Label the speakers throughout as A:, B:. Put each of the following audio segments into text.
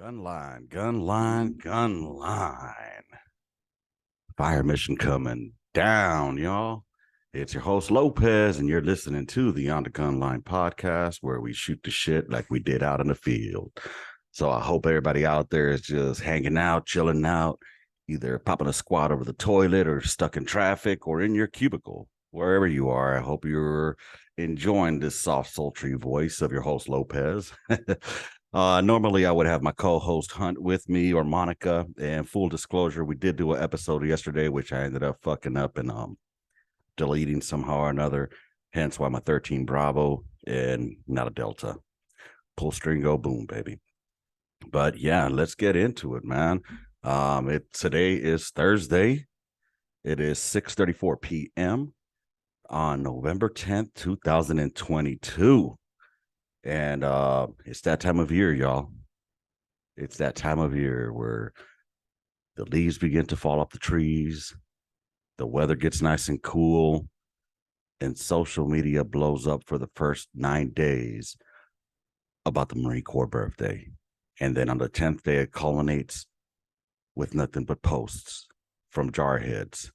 A: Gunline. Fire mission coming down, y'all. It's your host Lopez, and you're listening to the On the Gunline podcast, where we shoot the shit like we did out in the field. So I hope everybody out there is just hanging out, chilling out, either popping a squat over the toilet or stuck in traffic or in your cubicle, wherever you are. I hope you're enjoying this soft, sultry voice of your host Lopez. Normally I would have my co-host Hunt with me, or Monica. And full disclosure, we did do an episode yesterday, which I ended up fucking up and deleting somehow or another. Hence why my 13 Bravo and not a Delta. Pull string, go boom, baby. But yeah, let's get into it, man. Today is Thursday. It is 6:34 p.m. on November 10th, 2022. And it's that time of year, y'all. It's that time of year where the leaves begin to fall off the trees, the weather gets nice and cool, and social media blows up for the first 9 days about the Marine Corps birthday. And then on the 10th day, it culminates with nothing but posts from jarheads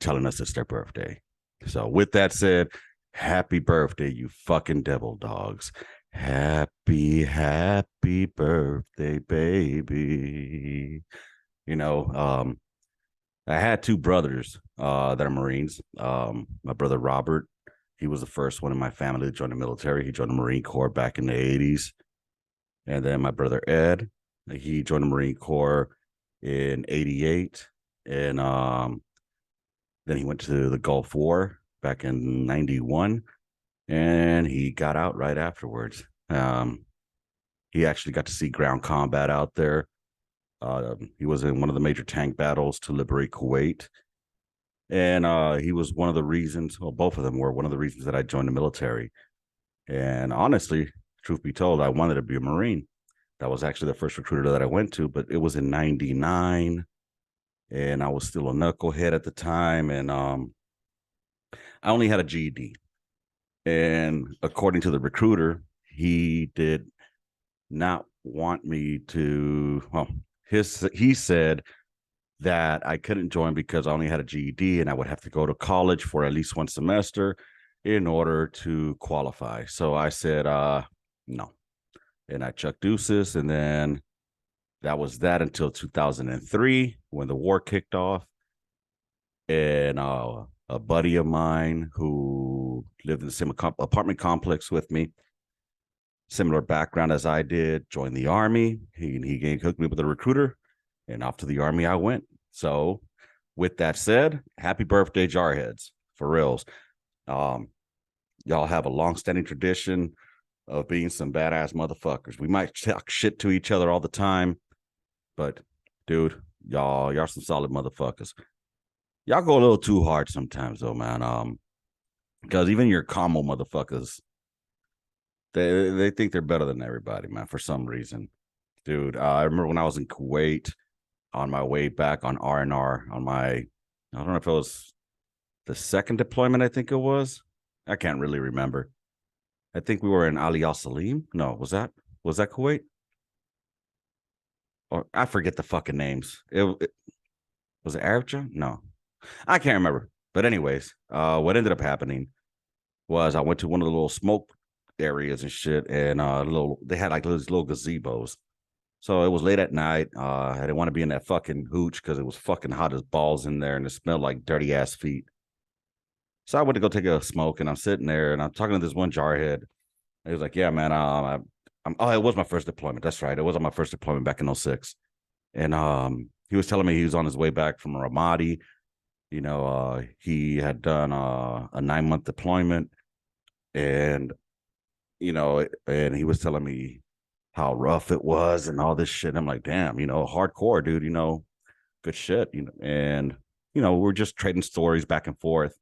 A: telling us it's their birthday. So with that said, happy birthday, you fucking devil dogs. Happy birthday, baby. I had two brothers that are Marines. My brother Robert, he was the first one in my family to join the military. He joined the Marine Corps back in the 80s. And then my brother Ed, he joined the Marine Corps in 88. And then he went to the Gulf War back in 91. And he got out right afterwards. He actually got to see ground combat out there. He was in one of the major tank battles to liberate Kuwait. And he was one of the reasons, well, both of them were one of the reasons that I joined the military. And honestly, truth be told, I wanted to be a Marine. That was actually the first recruiter that I went to, but it was in 99. And I was still a knucklehead at the time. And I only had a GED. And according to the recruiter, he did not want me to, well, he said that I couldn't join because I only had a GED and I would have to go to college for at least one semester in order to qualify. So I said, no. And I chucked deuces. And then that was that until 2003 when the war kicked off. And a buddy of mine who lived in the same apartment complex with me, similar background as I did, joined the Army. He hooked me with a recruiter, and off to the Army I went. So with that said, happy birthday, Jarheads, for reals. Y'all have a long-standing tradition of being some badass motherfuckers. We might talk shit to each other all the time, but dude, y'all some solid motherfuckers. Y'all go a little too hard sometimes, though, man. Because even your combo motherfuckers, they think they're better than everybody, man, for some reason. Dude, I remember when I was in Kuwait on my way back on R&R on my, I don't know if it was the second deployment, I think it was. I can't really remember. I think we were in Ali Al Salim. No, was that Kuwait? Or I forget the fucking names. It was it Arabia? No, I can't remember. But anyways, what ended up happening was I went to one of the little smoke areas and shit, and they had like those little gazebos. So it was late at night. I didn't want to be in that fucking hooch because it was fucking hot as balls in there, and it smelled like dirty ass feet. So I went to go take a smoke, and I'm sitting there, and I'm talking to this one jarhead. He was like, "Yeah, man, it was my first deployment. That's right, it was on my first deployment back in 06. And he was telling me he was on his way back from Ramadi. He had done a 9-month deployment, and and he was telling me how rough it was and all this shit. I'm like, damn, hardcore, dude, good shit, and we're just trading stories back and forth.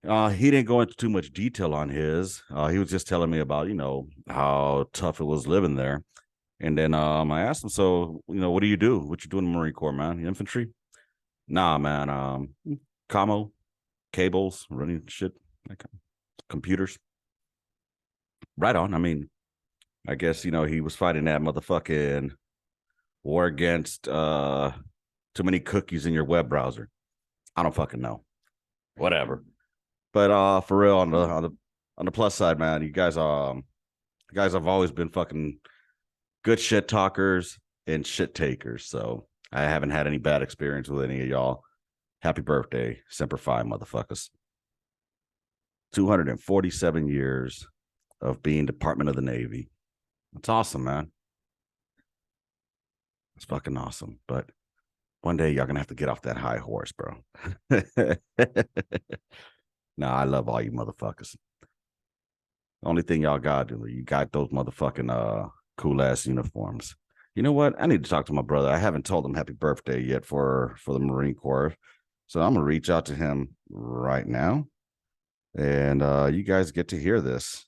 A: He didn't go into too much detail on his. He was just telling me about, how tough it was living there. And then I asked him, so, what do you do? What you do in the Marine Corps, man? Infantry? Nah, man. Commo, cables, running shit, like computers. Right on. I mean, I guess, he was fighting that motherfucking war against too many cookies in your web browser. I don't fucking know. Whatever. But for real, on the plus side, man, you guys have always been fucking good shit talkers and shit takers. So I haven't had any bad experience with any of y'all. Happy birthday, Semper Fi, motherfuckers. 247 years of being Department of the Navy. It's awesome, man. It's fucking awesome. But one day y'all gonna have to get off that high horse, bro. Nah, I love all you motherfuckers. The only thing y'all got, you got those motherfucking cool ass uniforms. You know what? I need to talk to my brother. I haven't told him happy birthday yet for the Marine Corps. So I'm gonna reach out to him right now. And you guys get to hear this.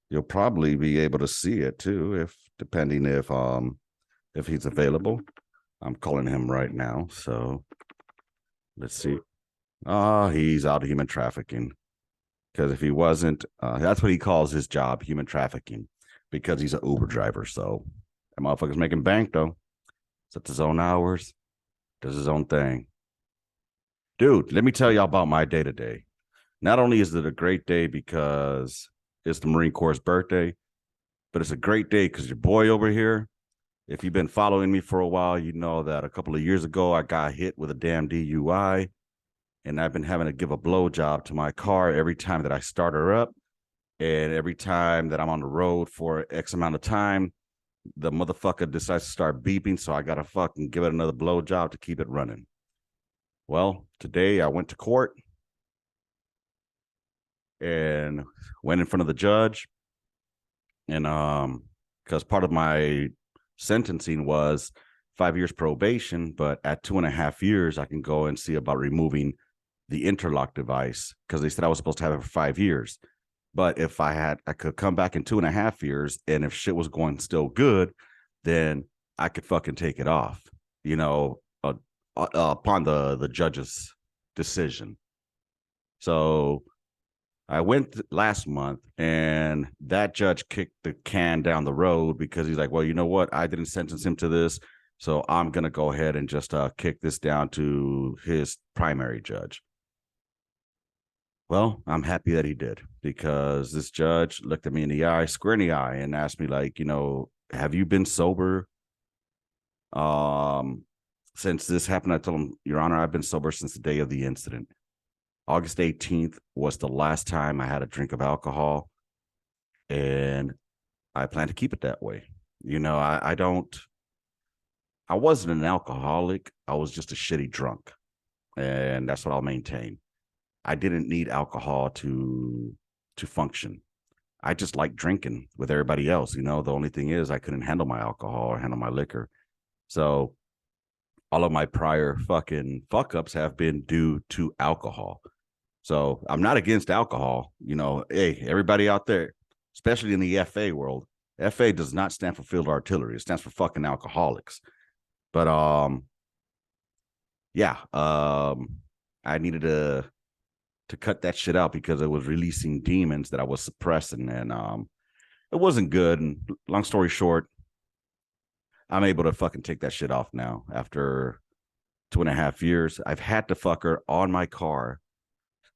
A: You'll probably be able to see it too, depending if he's available. I'm calling him right now. So let's see. He's out of human trafficking. Because if he wasn't, that's what he calls his job, human trafficking, because he's an Uber driver. So that motherfucker's making bank, though. Sets his own hours, does his own thing. Dude, let me tell y'all about my day today. Not only is it a great day because it's the Marine Corps' birthday, but it's a great day because your boy over here, if you've been following me for a while, you know that a couple of years ago, I got hit with a damn DUI. And I've been having to give a blowjob to my car every time that I start her up. And every time that I'm on the road for X amount of time, the motherfucker decides to start beeping. So I got to fucking give it another blowjob to keep it running. Well, today I went to court and went in front of the judge. And because part of my sentencing was 5 years probation, but at 2.5 years, I can go and see about removing the interlock device because they said I was supposed to have it for 5 years. But if I could come back in 2.5 years, and if shit was going still good, then I could fucking take it off, upon the judge's decision. So I went last month, and that judge kicked the can down the road because he's like, well, you know what? I didn't sentence him to this, so I'm going to go ahead and just kick this down to his primary judge. Well, I'm happy that he did because this judge looked at me in the eye, square in the eye, and asked me, like, have you been sober since this happened? I told him, Your Honor, I've been sober since the day of the incident. August 18th was the last time I had a drink of alcohol, and I plan to keep it that way. I wasn't an alcoholic. I was just a shitty drunk, and that's what I'll maintain. I didn't need alcohol to function. I just like drinking with everybody else. The only thing is I couldn't handle my alcohol or handle my liquor. So all of my prior fucking fuck ups have been due to alcohol. So I'm not against alcohol. Hey, everybody out there, especially in the FA world, FA does not stand for field artillery. It stands for fucking alcoholics. But I needed to cut that shit out because it was releasing demons that I was suppressing, and it wasn't good. And long story short, I'm able to fucking take that shit off now after 2.5 years. I've had to fuck her on my car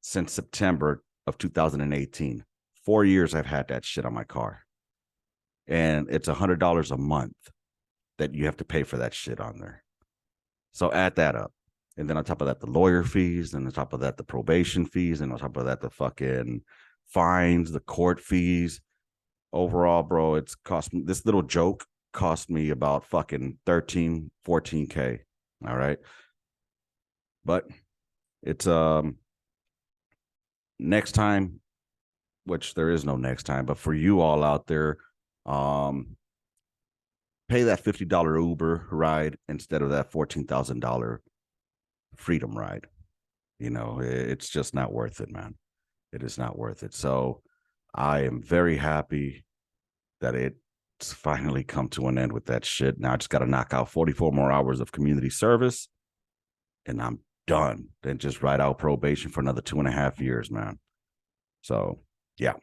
A: since September of 2018. 4 years I've had that shit on my car, and it's $100 a month that you have to pay for that shit on there. So add that up. And then on top of that, the lawyer fees, and on top of that, the probation fees, and on top of that, the fucking fines, the court fees. Overall, bro, it's cost me, this little joke cost me about fucking 13, 14K. All right. But it's next time, which there is no next time, but for you all out there, pay that $50 Uber ride instead of that $14,000 freedom ride. It's just not worth it, man. It is not worth it. So I am very happy that it's finally come to an end with that shit. Now I just got to knock out 44 more hours of community service, and I'm done. Then just ride out probation for another 2.5 years, man. So yeah.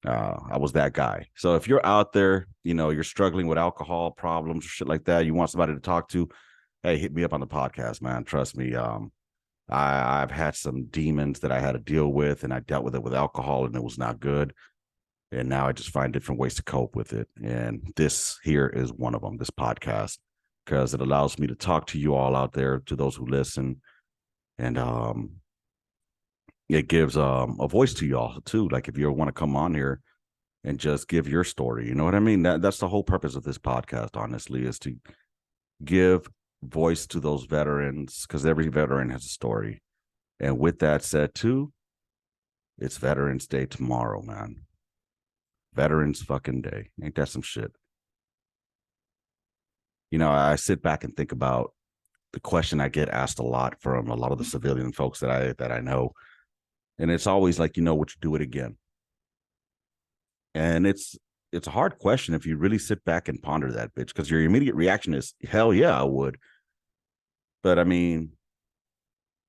A: I was that guy. So if you're out there, you're struggling with alcohol problems or shit like that, you want somebody to talk to, hey, hit me up on the podcast, man. Trust me. I've had some demons that I had to deal with, and I dealt with it with alcohol, and it was not good. And now I just find different ways to cope with it. And this here is one of them, this podcast, because it allows me to talk to you all out there, to those who listen. And it gives a voice to y'all too. Like if you want to come on here and just give your story, you know what I mean? That's the whole purpose of this podcast, honestly, is to give voice to those veterans, because every veteran has a story. And with that said, too, it's Veterans Day tomorrow, man. Veterans fucking Day. Ain't that some shit? I sit back and think about the question I get asked a lot from a lot of the civilian folks that I know. And it's always like, would you do it again? And it's a hard question if you really sit back and ponder that, bitch, because your immediate reaction is, hell yeah, I would. But I mean,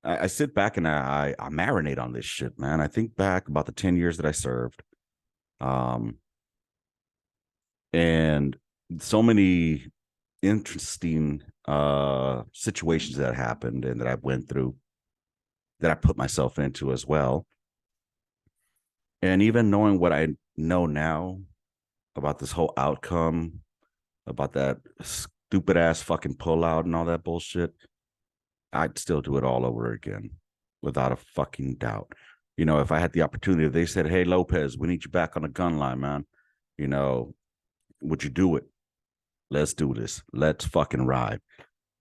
A: I sit back and I marinate on this shit, man. I think back about the 10 years that I served. And so many interesting situations that happened and that I went through, that I put myself into as well. And even knowing what I know now about this whole outcome, about that stupid ass fucking pullout and all that bullshit, I'd still do it all over again without a fucking doubt. If I had the opportunity, if they said, hey, Lopez, we need you back on the gun line, man, would you do it? Let's do this. Let's fucking ride.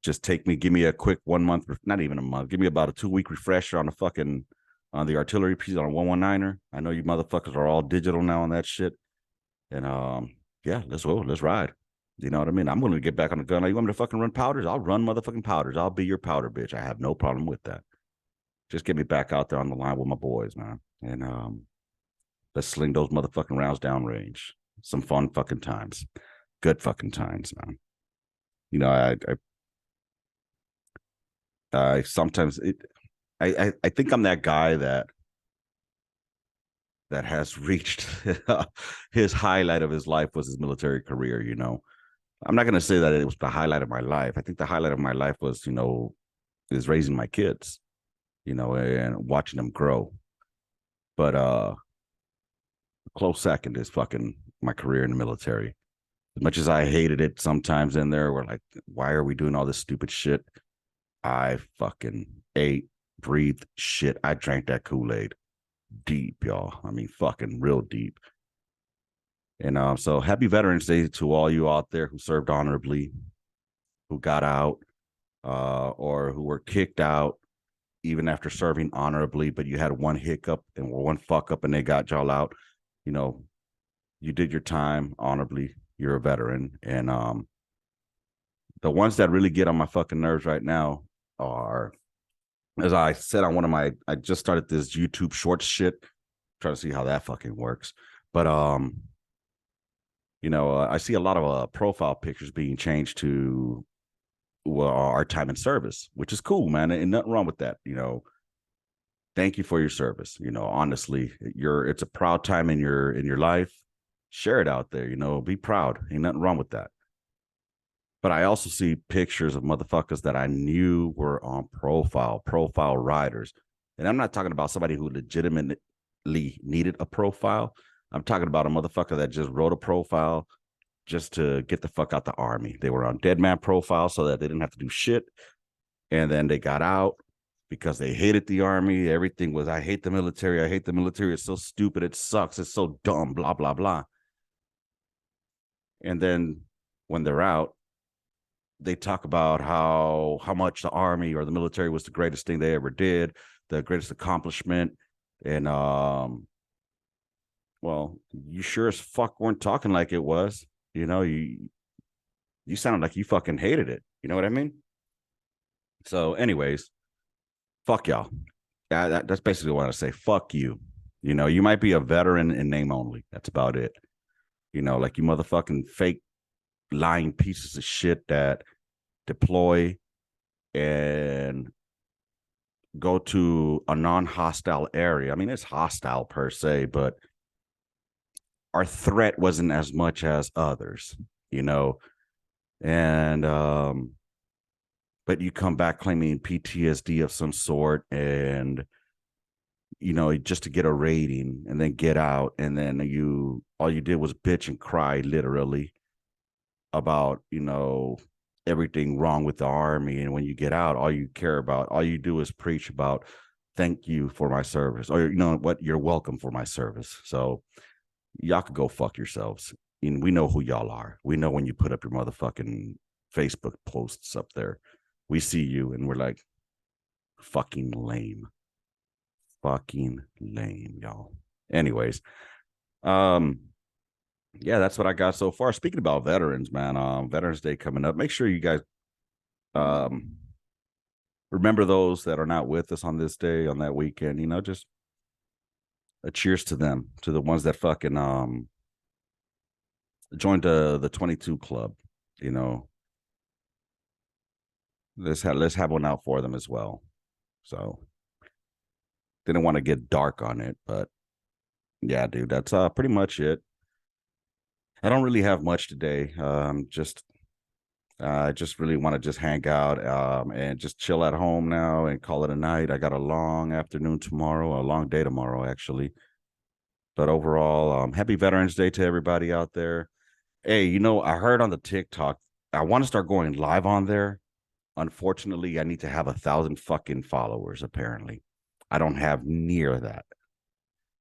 A: Just give me a quick 1 month, not even a month, give me about a 2-week refresher on the artillery piece on a 119er. I know you motherfuckers are all digital now on that shit. And yeah, let's go. Let's ride. You know what I mean? I'm going to get back on the gun. You want me to fucking run powders? I'll run motherfucking powders. I'll be your powder bitch. I have no problem with that. Just get me back out there on the line with my boys, man. And let's sling those motherfucking rounds downrange. Some fun fucking times. Good fucking times, man. I sometimes I think I'm that guy that has reached his highlight of his life was his military career. I'm not going to say that it was the highlight of my life. I think the highlight of my life was, is raising my kids, and watching them grow. But a close second is fucking my career in the military. As much as I hated it sometimes in there, we're like, why are we doing all this stupid shit? I fucking ate, breathed shit. I drank that Kool-Aid deep, y'all. I mean, fucking real deep. And so happy Veterans Day to all you out there who served honorably, who got out, or who were kicked out even after serving honorably, but you had one hiccup and one fuck up and they got y'all out. You did your time honorably. You're a veteran. And the ones that really get on my fucking nerves right now are, as I said on I just started this YouTube short shit, trying to see how that fucking works. But I see a lot of profile pictures being changed to our time in service, which is cool, man, and nothing wrong with that. Thank you for your service. Honestly, it's a proud time in your life. Share it out there. Be proud. Ain't nothing wrong with that. But I also see pictures of motherfuckers that I knew were on profile riders. And I'm not talking about somebody who legitimately needed a profile. I'm talking about a motherfucker that just wrote a profile just to get the fuck out the army. They were on dead man profile so that they didn't have to do shit. And then they got out because they hated the army. Everything was, I hate the military. I hate the military. It's so stupid. It sucks. It's so dumb, blah, blah, blah. And then when they're out, they talk about how much the army or the military was the greatest thing they ever did, the greatest accomplishment. And well, you sure as fuck weren't talking like it was. You sounded like you fucking hated it. You know what I mean? So, anyways, fuck y'all. That's basically what I say. Fuck you. You might be a veteran in name only. That's about it. Like you motherfucking fake lying pieces of shit that deploy and go to a non-hostile area. I mean, it's hostile per se, but our threat wasn't as much as others, you know. And but you come back claiming PTSD of some sort, and just to get a rating, and then get out, and then all you did was bitch and cry, literally, about everything wrong with the army. And when you get out, all you do is preach about, thank you for my service, or what, you're welcome for my service. So y'all could go fuck yourselves. And we know who y'all are. We know when you put up your motherfucking Facebook posts up there, we see you and we're like, fucking lame, y'all. Anyways, yeah, that's what I got so far. Speaking about veterans, man, Veterans Day coming up. Make sure you guys remember those that are not with us on this day, on that weekend. Just a cheers to them, to the ones that fucking joined the 22 club. Let's have one out for them as well. So didn't want to get dark on it, but yeah, dude, that's pretty much it. I don't really have much today. I just really want to just hang out and just chill at home now and call it a night. I got a long afternoon tomorrow, a long day tomorrow, actually. But overall, happy Veterans Day to everybody out there. Hey, I heard on the TikTok, I want to start going live on there. Unfortunately, I need to have 1,000 fucking followers, apparently. I don't have near that.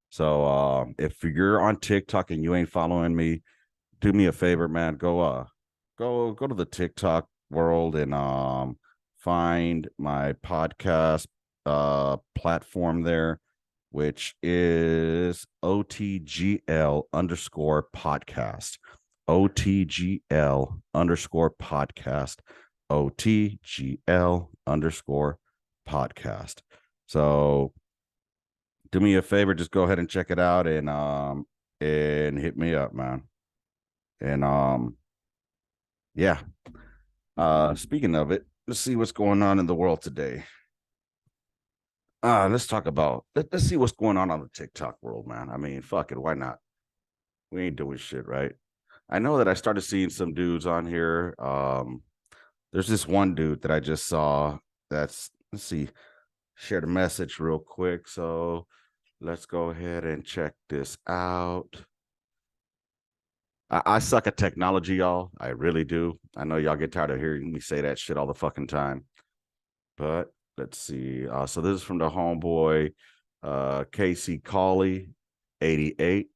A: So if you're on TikTok and you ain't following me, do me a favor, man. Go to the TikTok world and find my podcast platform there, which is OTGL_podcast. OTGL_podcast. OTGL_podcast. So do me a favor, just go ahead and check it out and hit me up, man. And yeah. Speaking of it, let's see what's going on in the world today. Let's see what's going on the TikTok world, man. I mean, fuck it, why not? We ain't doing shit, right? I know that I started seeing some dudes on here. There's this one dude that I just saw let's see, shared a message real quick. So let's go ahead and check this out. I suck at technology, y'all. I really do. I know y'all get tired of hearing me say that shit all the fucking time. But let's see. So this is from the homeboy, Casey Cawley, 88.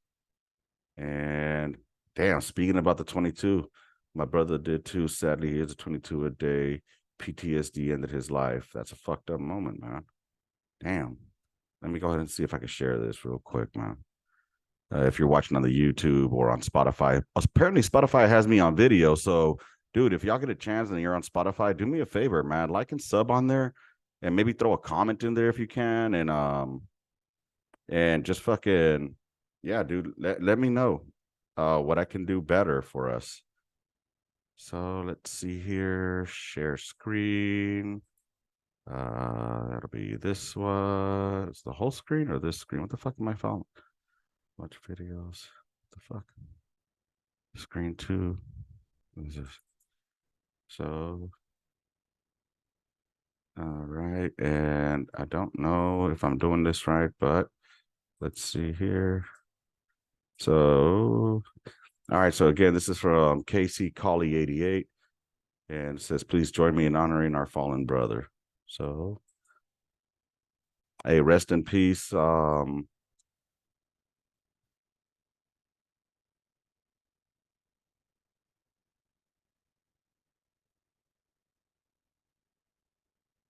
A: And damn, speaking about the 22, my brother did too. Sadly, he is a 22 a day. PTSD ended his life. That's a fucked up moment, man. Damn. Let me go ahead and see if I can share this real quick, man. If you're watching on the YouTube or on Spotify, apparently Spotify has me on video. So, dude, if y'all get a chance and you're on Spotify, do me a favor, man. Like and sub on there, and maybe throw a comment in there if you can, and just fucking, yeah, dude. Let me know what I can do better for us. So let's see here. Share screen. That'll be this one. It's the whole screen or this screen? What the fuck am I following? Watch videos. What the fuck? Screen 2. What is this? So, all right. And I don't know if I'm doing this right, but let's see here. So, all right. So again, this is from Casey Cawley 88. And it says, please join me in honoring our fallen brother. So, hey, rest in peace.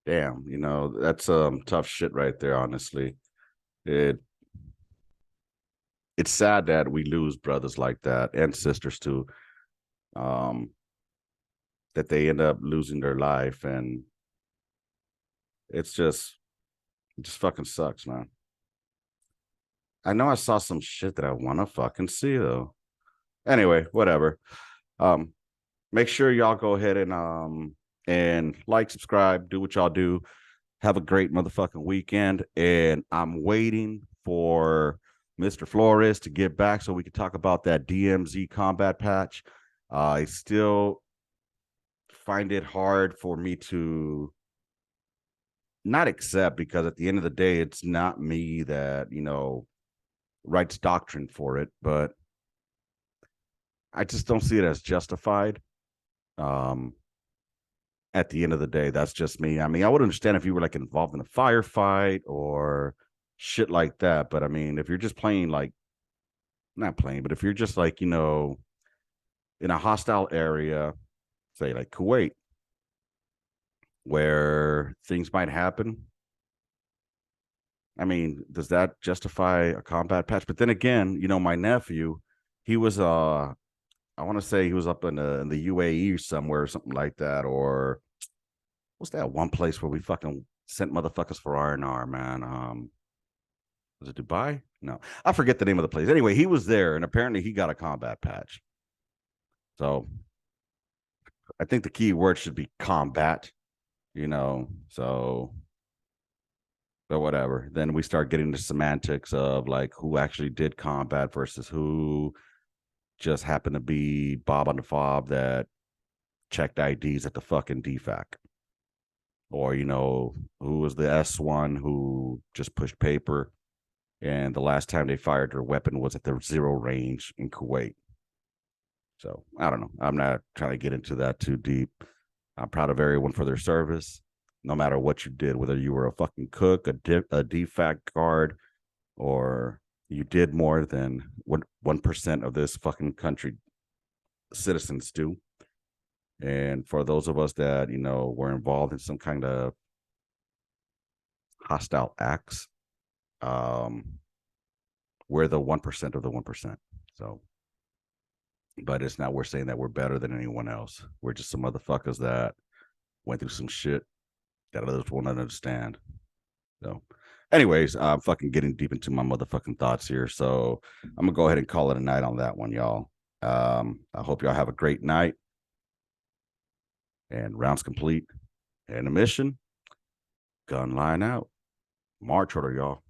A: Damn, that's tough shit right there, honestly. It's sad that we lose brothers like that and sisters too. That they end up losing their life, and it just fucking sucks, man. I know I saw some shit that I want to fucking see though. Anyway, whatever. Make sure y'all go ahead and like, subscribe, do what y'all do. Have a great motherfucking weekend. And I'm waiting for Mr. Flores to get back so we could talk about that DMZ combat patch. I still find it hard for me to not accept, because at the end of the day, it's not me that, writes doctrine for it, but I just don't see it as justified. Um, at the end of the day, that's just me. I mean, I would understand if you were like involved in a firefight or shit like that. But I mean, if you're just playing like, not playing, but if you're just like, in a hostile area, say like Kuwait, where things might happen. I mean, does that justify a combat patch? But then again, my nephew, he was I want to say he was up in the UAE somewhere or something like that, or what's that one place where we fucking sent motherfuckers for R&R, man? Was it Dubai? No, I forget the name of the place. Anyway, he was there, and apparently he got a combat patch. So I think the key word should be combat. So, but whatever. Then we start getting the semantics of like who actually did combat versus who just happened to be Bob on the fob that checked IDs at the fucking DFAC. Or, who was the S1 who just pushed paper, and the last time they fired their weapon was at the zero range in Kuwait. So I don't know. I'm not trying to get into that too deep. I'm proud of everyone for their service, no matter what you did, whether you were a fucking cook, a DFAC guard, or you did more than what 1% of this fucking country citizens do. And for those of us that, were involved in some kind of hostile acts, we're the 1% of the 1%. So, but it's not, we're saying that we're better than anyone else. We're just some motherfuckers that went through some shit that others won't understand. So, anyways, I'm fucking getting deep into my motherfucking thoughts here. So, I'm gonna go ahead and call it a night on that one, y'all. I hope y'all have a great night. And rounds complete. And a mission. Gunline out. March order, y'all.